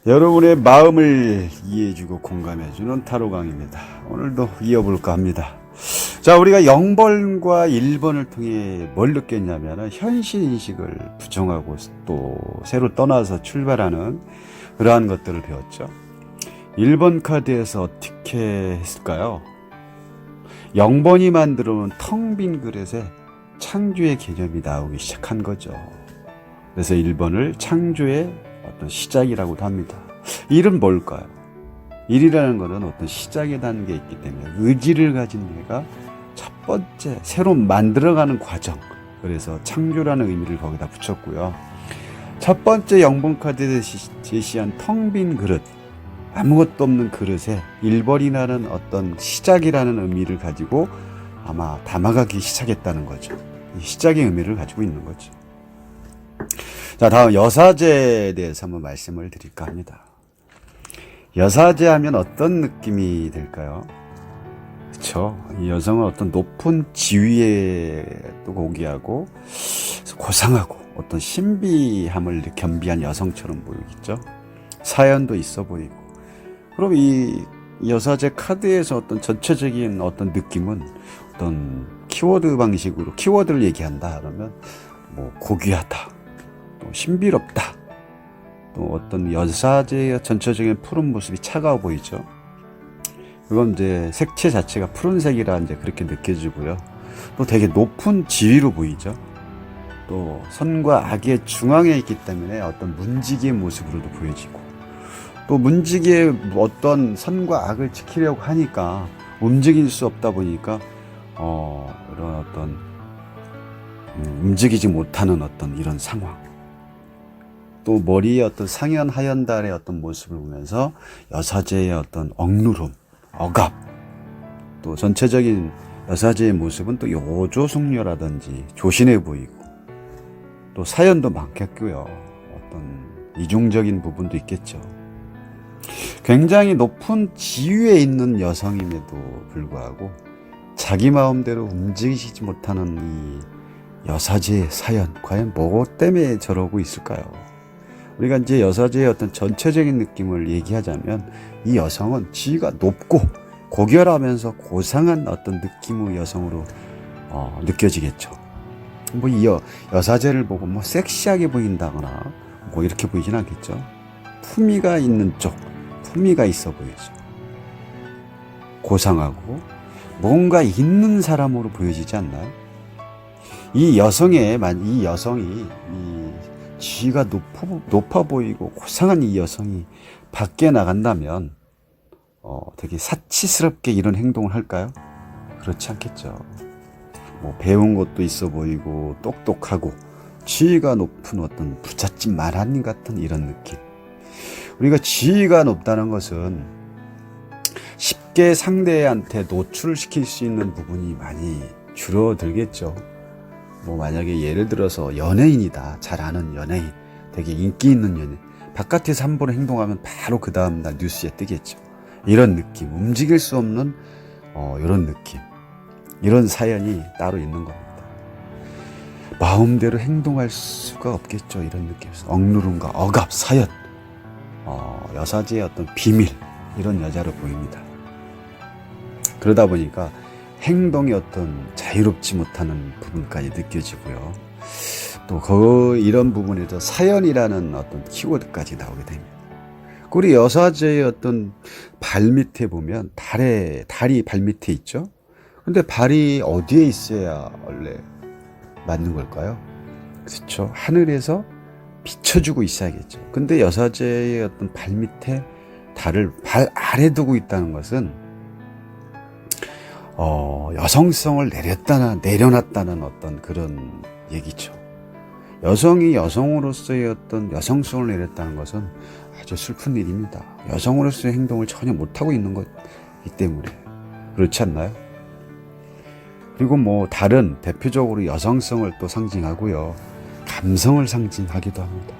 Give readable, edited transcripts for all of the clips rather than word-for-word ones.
여러분의 마음을 이해해주고 공감해주는 타로 강의입니다. 오늘도 이어볼까 합니다. 자, 우리가 0번과 1번을 통해 뭘 느꼈냐면 현실 인식을 부정하고 또 새로 떠나서 출발하는 그러한 것들을 배웠죠. 1번 카드에서 어떻게 했을까요? 0번이 만들어 놓은 텅 빈 그릇에 창조의 개념이 나오기 시작한 거죠. 그래서 1번을 창조의 어떤 시작이라고도 합니다. 일은 뭘까요? 일이라는 것은 어떤 시작의 단계에 있기 때문에 의지를 가진 내가 첫 번째 새로 만들어가는 과정, 그래서 창조라는 의미를 거기다 붙였고요. 첫 번째 0번 카드에 제시한 텅 빈 그릇, 아무것도 없는 그릇에 1번이라는 어떤 시작이라는 의미를 가지고 아마 담아가기 시작했다는 거죠. 시작의 의미를 가지고 있는 거죠. 자, 다음 여사제에 대해서 한번 말씀을 드릴까 합니다. 여사제 하면 어떤 느낌이 들까요? 그렇죠. 이 여성은 어떤 높은 지위에 또 고귀하고 고상하고 어떤 신비함을 겸비한 여성처럼 보이겠죠. 사연도 있어 보이고. 그럼 이 여사제 카드에서 어떤 전체적인 어떤 느낌은 어떤 키워드 방식으로 키워드를 얘기한다 그러면 뭐 고귀하다, 또 신비롭다, 또 어떤 여사제의 전체적인 푸른 모습이 차가워 보이죠. 그건 이제 색채 자체가 푸른색이라 이제 그렇게 느껴지고요. 또 되게 높은 지위로 보이죠. 또 선과 악의 중앙에 있기 때문에 어떤 문지기의 모습으로도 보여지고, 또 문지기의 어떤 선과 악을 지키려고 하니까 움직일 수 없다 보니까 이런 어떤 움직이지 못하는 어떤 이런 상황. 또 머리에 어떤 상현 하현달의 어떤 모습을 보면서 여사제의 어떤 억누름, 억압, 또 전체적인 여사제의 모습은 또 요조숙녀라든지 조신해 보이고, 또 사연도 많겠고요. 어떤 이중적인 부분도 있겠죠. 굉장히 높은 지위에 있는 여성임에도 불구하고 자기 마음대로 움직이지 못하는 이 여사제의 사연, 과연 뭐 때문에 저러고 있을까요? 우리가 이제 여사제의 어떤 전체적인 느낌을 얘기하자면 이 여성은 지위가 높고 고결하면서 고상한 어떤 느낌의 여성으로 느껴지겠죠. 뭐 이 여사제를 보고 뭐 섹시하게 보인다거나 뭐 이렇게 보이진 않겠죠. 품위가 있는 쪽, 품위가 있어 보이죠. 고상하고 뭔가 있는 사람으로 보여지지 않나요? 이 여성이 이 지위가 높아 보이고 고상한 이 여성이 밖에 나간다면 되게 사치스럽게 이런 행동을 할까요? 그렇지 않겠죠. 뭐 배운 것도 있어 보이고 똑똑하고 지위가 높은 어떤 부잣집 말하님 같은 이런 느낌. 우리가 지위가 높다는 것은 쉽게 상대한테 노출을 시킬 수 있는 부분이 많이 줄어들겠죠. 뭐 만약에 예를 들어서 연예인이다, 잘 아는 연예인, 되게 인기 있는 연예인, 바깥에서 함부로 행동하면 바로 그 다음날 뉴스에 뜨겠죠. 이런 느낌, 움직일 수 없는 이런 느낌, 이런 사연이 따로 있는 겁니다. 마음대로 행동할 수가 없겠죠. 이런 느낌에서 억누름과 억압, 사연, 여사제의 어떤 비밀, 이런 여자로 보입니다. 그러다 보니까 행동이 어떤 자유롭지 못하는 부분까지 느껴지고요. 또 이런 부분에서 사연이라는 어떤 키워드까지 나오게 됩니다. 우리 여사제의 어떤 발 밑에 보면 달이 발 밑에 있죠. 근데 발이 어디에 있어야 원래 맞는 걸까요? 그렇죠. 하늘에서 비춰주고 있어야겠죠. 근데 여사제의 어떤 발 밑에 달을 발 아래 두고 있다는 것은 여성성을 내려놨다는 어떤 그런 얘기죠. 여성이 여성으로서의 어떤 여성성을 내렸다는 것은 아주 슬픈 일입니다. 여성으로서의 행동을 전혀 못하고 있는 것이기 때문에. 그렇지 않나요? 그리고 뭐 달은 대표적으로 여성성을 또 상징하고요. 감성을 상징하기도 합니다.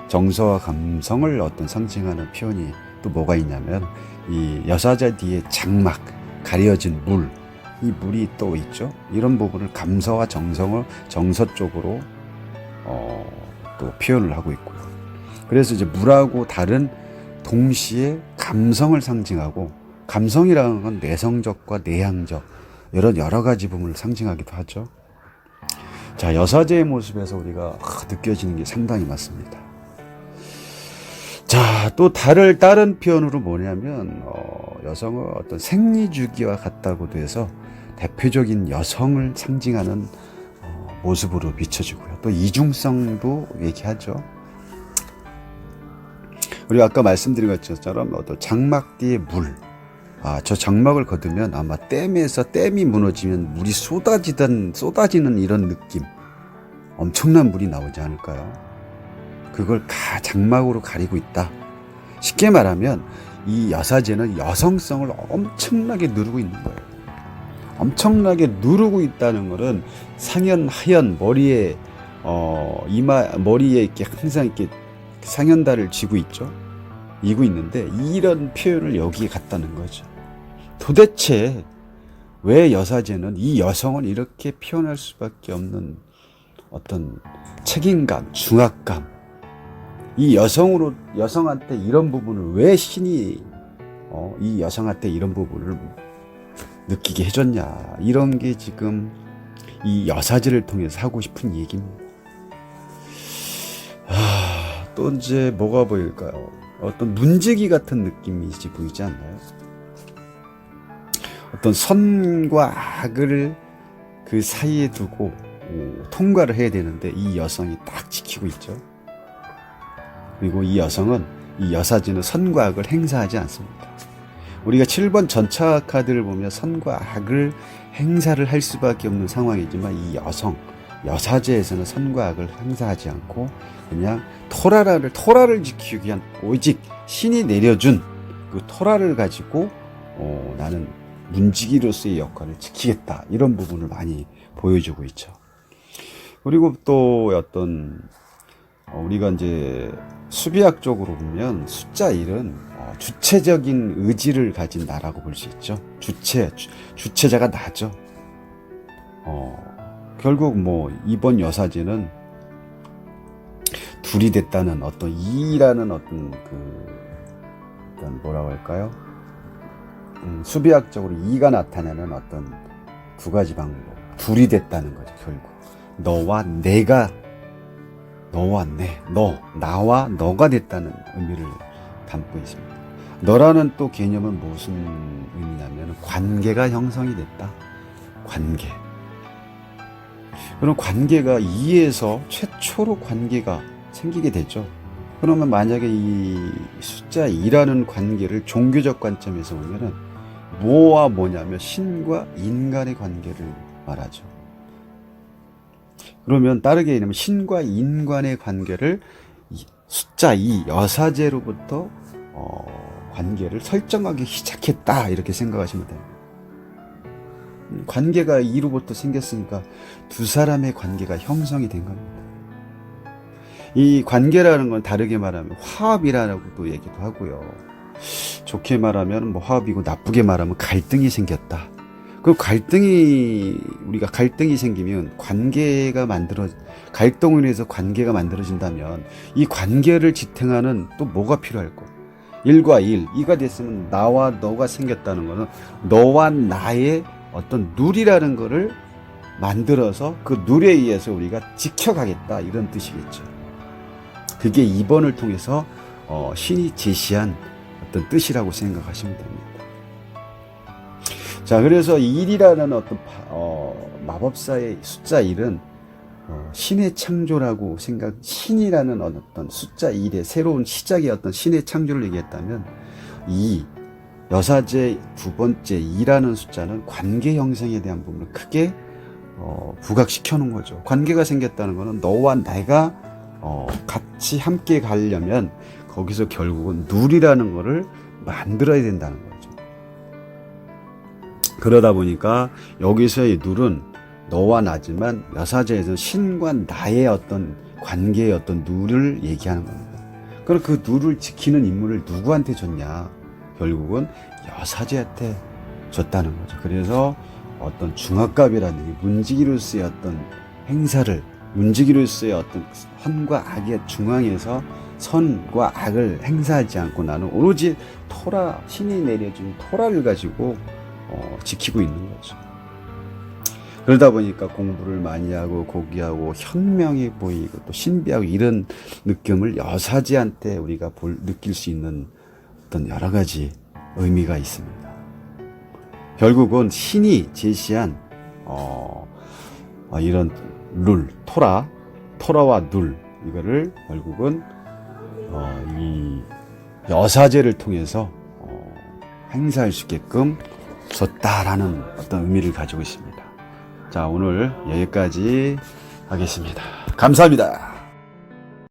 정서와 감성을 어떤 상징하는 표현이 또 뭐가 있냐면 이 여사제 뒤에 장막, 가려진 물, 이 물이 또 있죠. 이런 부분을 감서와 정서 쪽으로 또 표현을 하고 있고요. 그래서 이제 물하고 달은 동시에 감성을 상징하고, 감성이라는 건 내성적과 내향적 이런 여러 가지 부분을 상징하기도 하죠. 자, 여사제의 모습에서 우리가 느껴지는 게 상당히 많습니다. 자, 또 다른 표현으로 뭐냐면 여성은 어떤 생리주기와 같다고도 해서 대표적인 여성을 상징하는 모습으로 비춰지고요. 또 이중성도 얘기하죠. 우리가 아까 말씀드린 것처럼 어떤 장막 뒤에 물, 저 장막을 걷으면 아마 댐이 무너지면 물이 쏟아지는 이런 느낌, 엄청난 물이 나오지 않을까요? 그걸 장막으로 가리고 있다. 쉽게 말하면 이 여사제는 여성성을 엄청나게 누르고 있는 거예요. 엄청나게 누르고 있다는 것은 상현하현 머리에 머리에 이렇게 항상 이렇게 상현다를 쥐고 있는데 이런 표현을 여기에 갖다는 거죠. 도대체 왜 여사제는 이 여성을 이렇게 표현할 수밖에 없는 어떤 책임감, 중압감, 이 여성한테 이런 부분을 왜 신이 이 여성한테 이런 부분을 느끼게 해줬냐, 이런 게 지금 이 여사제를 통해서 하고 싶은 얘기입니다. 또 이제 뭐가 보일까요? 어떤 문지기 같은 느낌이 보이지 않나요? 어떤 선과 악을 그 사이에 두고 통과를 해야 되는데 이 여성이 딱 지키고 있죠. 그리고 이 여사제는 선과 악을 행사하지 않습니다. 우리가 7번 전차 카드를 보면 선과 악을 행사를 할 수밖에 없는 상황이지만 이 여사제에서는 선과 악을 행사하지 않고 그냥 토라를 지키기 위한 오직 신이 내려준 그 토라를 가지고 나는 문지기로서의 역할을 지키겠다, 이런 부분을 많이 보여주고 있죠. 그리고 또 우리가 이제 수비학적으로 보면 숫자 1은 주체적인 의지를 가진 나라고 볼 수 있죠. 주체자가 나죠. 결국 이번 여사제는 둘이 됐다는 어떤 이라는 어떤 뭐라고 할까요? 수비학적으로 이가 나타내는 어떤 두 가지 방법. 둘이 됐다는 거죠, 결국. 나와 너가 됐다는 의미를 담고 있습니다. 너라는 또 개념은 무슨 의미냐면 관계가 형성이 됐다. 관계. 그럼 관계가 2에서 최초로 관계가 생기게 되죠. 그러면 만약에 이 숫자 2라는 관계를 종교적 관점에서 보면은 뭐와 뭐냐면 신과 인간의 관계를 말하죠. 그러면 다르게 얘기하면 신과 인간의 관계를 숫자 2 여사제로부터 관계를 설정하기 시작했다, 이렇게 생각하시면 됩니다. 관계가 2로부터 생겼으니까 두 사람의 관계가 형성이 된 겁니다. 이 관계라는 건 다르게 말하면 화합이라고도 얘기도 하고요. 좋게 말하면 화합이고 나쁘게 말하면 갈등이 생겼다. 우리가 갈등이 생기면 갈등으로 인해서 관계가 만들어진다면 이 관계를 지탱하는 또 뭐가 필요할 거? 1과 1, 2가 됐으면 나와 너가 생겼다는 거는 너와 나의 어떤 룰이라는 거를 만들어서 그 룰에 의해서 우리가 지켜가겠다, 이런 뜻이겠죠. 그게 2번을 통해서 신이 제시한 어떤 뜻이라고 생각하시면 됩니다. 자, 그래서 1이라는 어떤 마법사의 숫자 1은 신의 창조라고 신이라는 어떤 숫자 1의 새로운 시작의 어떤 신의 창조를 얘기했다면, 이 여사제 두 번째 2라는 숫자는 관계 형성에 대한 부분을 크게 부각시켜 놓은 거죠. 관계가 생겼다는 것은 너와 내가 같이 함께 가려면 거기서 결국은 룰이라는 거를 만들어야 된다는 거죠. 그러다 보니까 여기서의 룰은 너와 나지만 여사제에서는 신과 나의 어떤 관계의 어떤 룰을 얘기하는 겁니다. 그럼 그 룰을 지키는 임무를 누구한테 줬냐? 결국은 여사제한테 줬다는 거죠. 그래서 어떤 중압감이라는 문지기로서의 어떤 행사를, 문지기로서의 어떤 선과 악의 중앙에서 선과 악을 행사하지 않고 나는 오로지 토라, 신이 내려준 토라를 가지고 지키고 있는 거죠. 그러다 보니까 공부를 많이 하고 고귀하고 현명해 보이고 또 신비하고 이런 느낌을 여사제한테 우리가 느낄 수 있는 어떤 여러 가지 의미가 있습니다. 결국은 신이 제시한 이런 룰, 토라와 룰, 이거를 결국은 이 여사제를 통해서 행사할 수 있게끔 줬다라는 어떤 의미를 가지고 있습니다. 자, 오늘 여기까지 하겠습니다. 감사합니다.